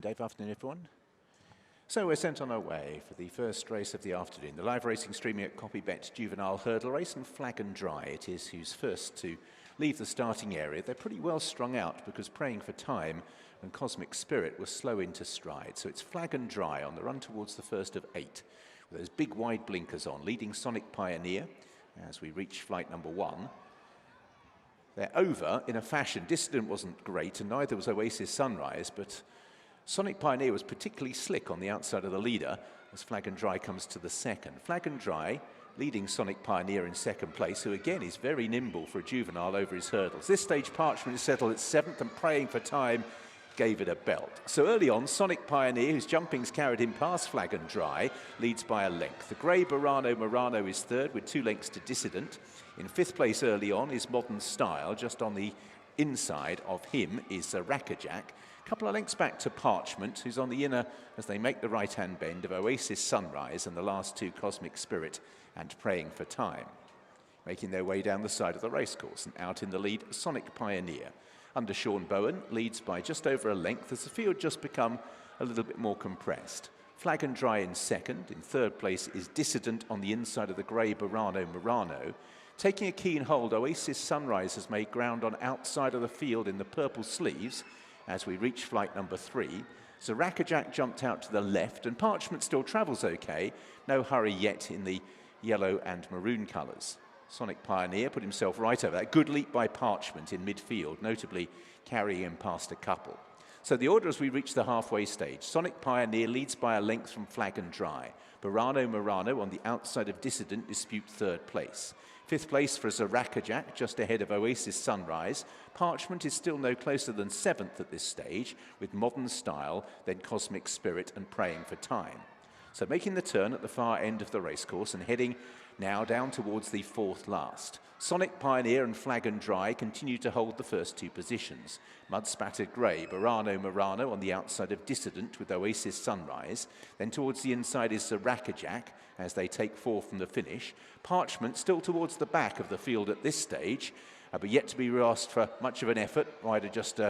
Dave. Afternoon, everyone. So we're sent on our way for the first race of the afternoon. The live racing streaming at CopyBet Juvenile hurdle race, and Flag and Dry it is who's first to leave the starting area. They're pretty well strung out because Praying for Time and Cosmic Spirit were slow into stride. So it's Flag and Dry on the run towards the first of 8 with those big wide blinkers on, leading Sonic Pioneer as we reach flight number 1. They're over in a fashion. Dissident wasn't great, and neither was Oasis Sunrise, but Sonic Pioneer was particularly slick on the outside of the leader as Flag and Dry comes to the second. Flag and Dry leading Sonic Pioneer in second place, who again is very nimble for a juvenile over his hurdles. This stage, Parchment is settled at 7th, and Praying for Time gave it a belt. So early on, Sonic Pioneer, whose jumping's carried him past Flag and Dry, leads by a length. The grey Murano is third with 2 lengths to Dissident. In 5th place early on is Modern Style. Just on the inside of him is Rackerjack. A couple of lengths back to Parchment, who's on the inner as they make the right-hand bend of Oasis Sunrise and the last 2 Cosmic Spirit and Praying for Time. Making their way down the side of the racecourse, and out in the lead, Sonic Pioneer. Under Sean Bowen, leads by just over a length as the field just become a little bit more compressed. Flag and Dry in second. In 3rd place is Dissident on the inside of the grey Murano. Taking a keen hold, Oasis Sunrise has made ground on outside of the field in the purple sleeves as we reach flight number 3. Rackerjack jumped out to the left, and Parchment still travels okay. No hurry yet in the yellow and maroon colours. Sonic Pioneer put himself right over that. Good leap by Parchment in midfield, notably carrying him past a couple. So the order as we reach the halfway stage. Sonic Pioneer leads by a length from Flag and Dry. Murano on the outside of Dissident dispute 3rd place. 5th place for Rackerjack, just ahead of Oasis Sunrise. Parchment is still no closer than 7th at this stage, with Modern Style, then Cosmic Spirit and Praying for Time. So making the turn at the far end of the racecourse and heading now down towards the 4th last. Sonic Pioneer and Flag and Dry continue to hold the first 2 positions. Mud-spattered grey, Murano on the outside of Dissident with Oasis Sunrise. Then towards the inside is Rackerjack as they take 4 from the finish. Parchment still towards the back of the field at this stage, but yet to be asked for much of an effort. Rider just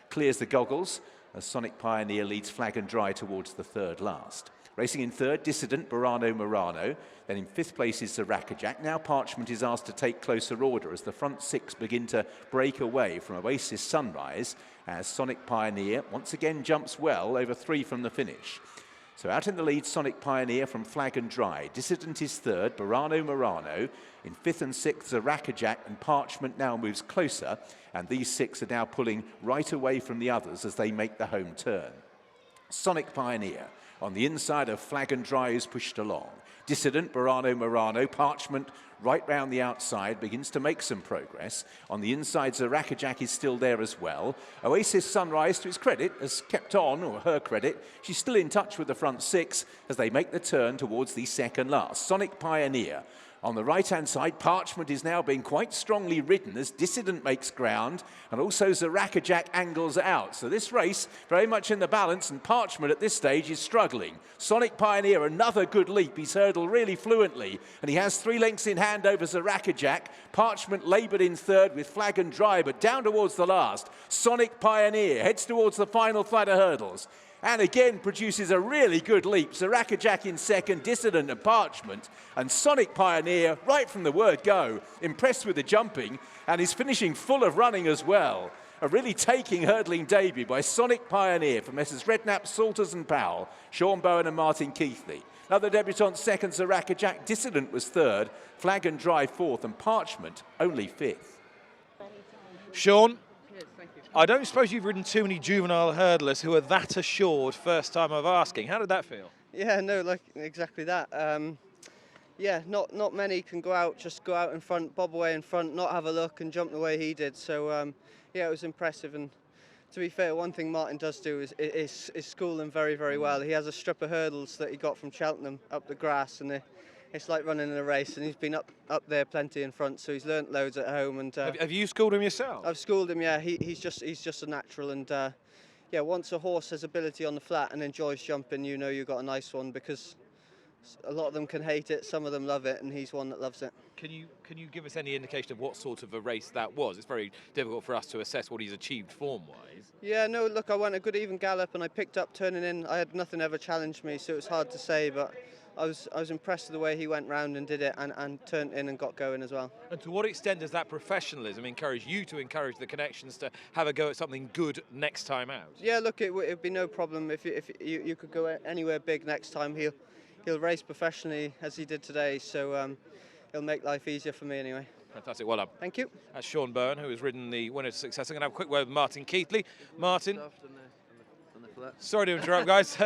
clears the goggles as Sonic Pioneer leads Flag and Dry towards the 3rd last. Racing in 3rd, Dissident, Murano. Then in 5th place is Rackerjack. Now Parchment is asked to take closer order as the front 6 begin to break away from Oasis Sunrise as Sonic Pioneer once again jumps well over 3 from the finish. So out in the lead, Sonic Pioneer from Flag and Dry. Dissident is 3rd, Murano. In 5th and 6th, Rackerjack, and Parchment now moves closer, and these 6 are now pulling right away from the others as they make the home turn. Sonic Pioneer on the inside of Flag and Dry is pushed along. Dissident, Murano, Parchment right round the outside begins to make some progress. On the inside, Rackerjack is still there as well. Oasis Sunrise, to his credit, has kept on, or her credit. She's still in touch with the front 6 as they make the turn towards the 2nd last. Sonic Pioneer. On the right-hand side, Parchment is now being quite strongly ridden as Dissident makes ground, and also Rackerjack angles out. So this race very much in the balance, and Parchment at this stage is struggling. Sonic Pioneer, another good leap. He's hurdled really fluently, and he has 3 lengths in hand over Rackerjack. Parchment laboured in 3rd with Flag and Dry, but down towards the last. Sonic Pioneer heads towards the final flight of hurdles, and again produces a really good leap. Rackerjack in 2nd, Dissident and Parchment, and Sonic Pioneer, right from the word go, impressed with the jumping, and is finishing full of running as well. A really taking hurdling debut by Sonic Pioneer for Messrs Redknapp, Salters and Powell, Sean Bowen and Martin Keighley. Another debutant 2nd, Rackerjack. Dissident was 3rd, Flag and Dry 4th, and Parchment only 5th. Sean, I don't suppose you've ridden too many juvenile hurdlers who are that assured first time of asking. How did that feel? Yeah, no, like exactly that. Yeah, not many can just go out in front, bob away in front, not have a look and jump the way he did. So yeah, it was impressive. And to be fair, one thing Martin does do is school them very, very well. He has a strip of hurdles that he got from Cheltenham up the grass, and it's like running in a race, and he's been up there plenty in front, so he's learnt loads at home. And have you schooled him yourself? I've schooled him, yeah. He's just a natural, and yeah, once a horse has ability on the flat and enjoys jumping, you know you've got a nice one, because A lot of them can hate it, some of them love it, and he's one that loves it. Can you give us any indication of what sort of a race that was? It's very difficult for us to assess what he's achieved form-wise. Yeah, no, look, I went a good even gallop, and I picked up turning in. I had nothing ever challenge me, so it was hard to say, but I was impressed with the way he went round and did it, and turned in and got going as well. And to what extent does that professionalism encourage you to encourage the connections to have a go at something good next time out? Yeah, look, it'd be no problem if you could go anywhere big next time. He'll race professionally as he did today, so it'll make life easier for me anyway. Fantastic, well done. Thank you. That's Sean Bowen, who has ridden the winner to success. I'm going to have a quick word with Martin Keighley. Martin, sorry to interrupt, guys.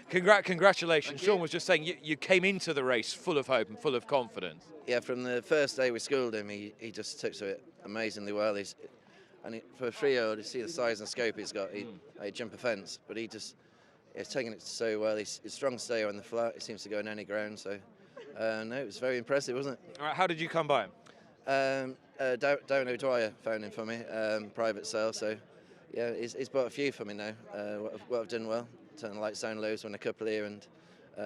Congratulations. Sean was just saying you came into the race full of hope and full of confidence. Yeah, from the first day we schooled him, he just took to it amazingly well. For a 3-year-old, you see the size and scope he's got. He'd jump a fence, but he's taking it so well. He's a strong stayer on the flat. He seems to go on any ground. So, no, it was very impressive, wasn't it? All right, how did you come by him? Darren O'Dwyer found him for me, private sale. So, yeah, he's bought a few for me now. What I've done well, turning lights down lows, won a couple here, and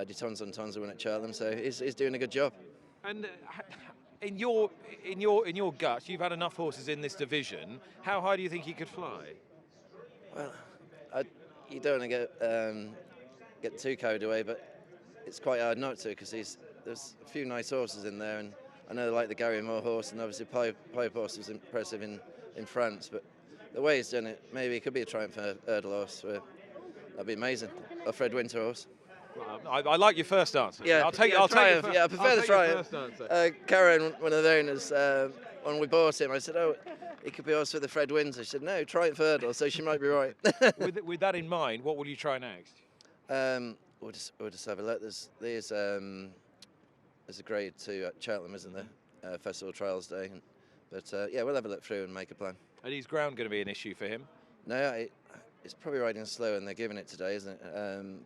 did tons and tons of win at Cheltenham. So he's doing a good job. And in your gut, you've had enough horses in this division. How high do you think he could fly? Well, you don't want to get too carried away, but it's quite hard not to, because there's a few nice horses in there, and I know they like the Gary Moore horse, and obviously Pipe Horse was impressive in France, but the way he's done it, maybe it could be a triumph for hurdle horse. That'd be amazing. Or Fred Winter horse. I like your first answer. Yeah, I'll take triumph. it. Yeah, I prefer the triumph. Karen, one of the owners, when we bought him, I said, "Oh, he could be horse for the Fred Winter." She said, "No, triumph for hurdle." So she might be right. with that in mind, what will you try next? We'll just have a look. There's a grade 2 at Cheltenham, isn't there? Festival Trials Day. But yeah, we'll have a look through and make a plan. And is ground going to be an issue for him? No, it's probably riding slow, and they're giving it today, isn't it?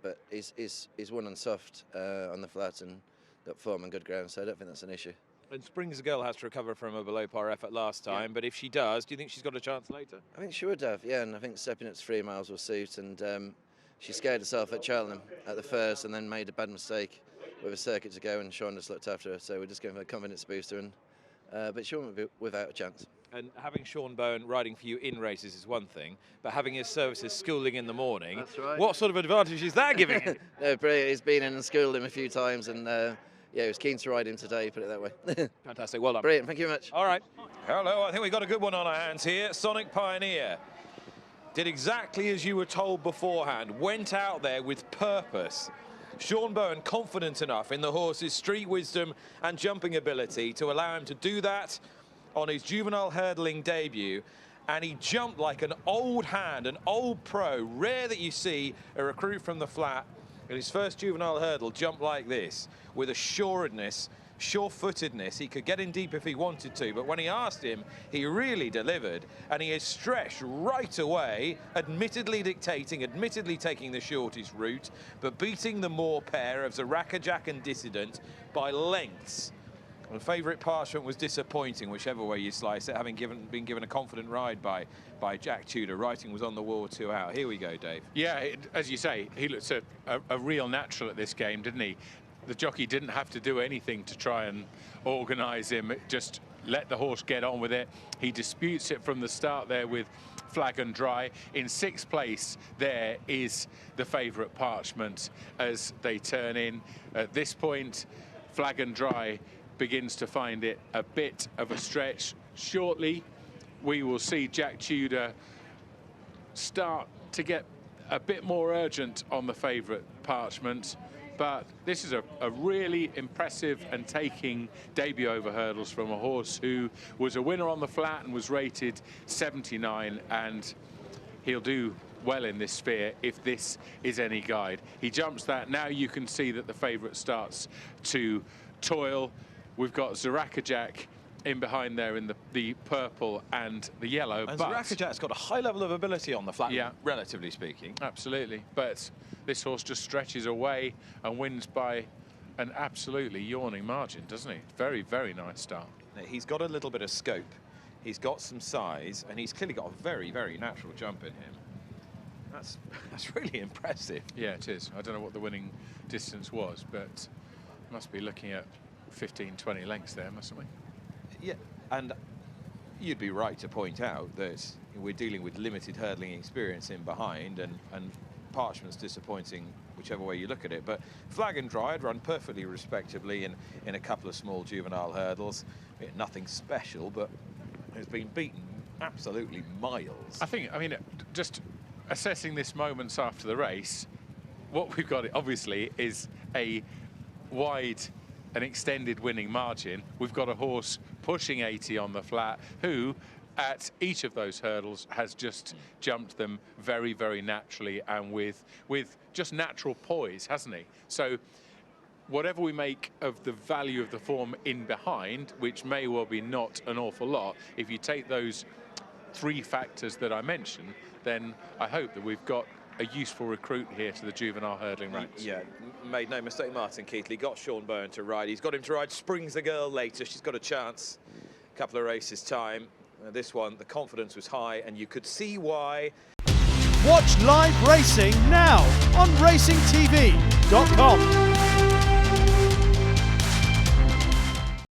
But he's won on soft on the flat and got form and good ground, so I don't think that's an issue. And Springs Girl has to recover from a below par effort last time, but if she does, do you think she's got a chance later? I think she would have, yeah, and I think stepping up to 3 miles will suit, and she scared herself at Cheltenham at the first and then made a bad mistake with a circuit to go, and Sean just looked after her, so we're just giving her a confidence booster, and but she won't be without a chance. And having Sean Bowen riding for you in races is one thing, but having his services schooling in the morning, that's right. What sort of advantage is that giving him? No, brilliant. He's been in and schooled him a few times, and yeah, he was keen to ride him today, put it that way. Fantastic, well done. Brilliant, thank you very much. All right. Hello, I think we've got a good one on our hands here. Sonic Pioneer did exactly as you were told beforehand, went out there with purpose. Sean Bowen confident enough in the horse's street wisdom and jumping ability to allow him to do that on his juvenile hurdling debut, and he jumped like an old hand, an old pro. Rare that you see a recruit from the flat in his first juvenile hurdle jump like this with assuredness, sure-footedness. He could get in deep if he wanted to, but when he asked him, he really delivered, and he is stretched right away, admittedly dictating, admittedly taking the shortest route, but beating the Moore pair of Zarakajack and Dissident by lengths. The favourite parchment was disappointing, whichever way you slice it, having been given a confident ride by Jack Tudor. Writing was on the wall 2 out. Here we go, Dave. Yeah, as you say, he looks a real natural at this game, didn't he? The jockey didn't have to do anything to try and organise him, just let the horse get on with it. He disputes it from the start there with Flag and Dry. In 6th place there is the favourite Parchment as they turn in. At this point, Flag and Dry begins to find it a bit of a stretch. Shortly, we will see Jack Tudor start to get a bit more urgent on the favourite Parchment. But this is a really impressive and taking debut over hurdles from a horse who was a winner on the flat and was rated 79, and he'll do well in this sphere if this is any guide. He jumps that. Now you can see that the favourite starts to toil. We've got Zarakajack in behind there in the purple and the yellow. And but Zarakajack's got a high level of ability on the flat, yeah, relatively speaking. Absolutely, but this horse just stretches away and wins by an absolutely yawning margin, doesn't he? Very, very nice start. He's got a little bit of scope. He's got some size, and he's clearly got a very, very natural jump in him. That's really impressive. Yeah, it is. I don't know what the winning distance was, but Must be looking at 15, 20 lengths there, mustn't we? Yeah, and you'd be right to point out that we're dealing with limited hurdling experience in behind, and Parchment's disappointing whichever way you look at it. But Flag and Dry had run perfectly respectably in a couple of small juvenile hurdles. Nothing special, but has been beaten absolutely miles. I mean, just assessing this moments after the race, what we've got obviously is a wide and extended winning margin. We've got a horse pushing 80 on the flat, who at each of those hurdles has just jumped them very, very naturally and with just natural poise, hasn't he? So whatever we make of the value of the form in behind, which may well be not an awful lot, if you take those 3 factors that I mentioned, then I hope that we've got a useful recruit here to the juvenile hurdling ranks. Yeah, made no mistake, Martin Keighley got Sean Bowen to ride. He's got him to ride Springs the Girl later. She's got a chance. A couple of races time. This one, the confidence was high, and you could see why. Watch live racing now on racingtv.com.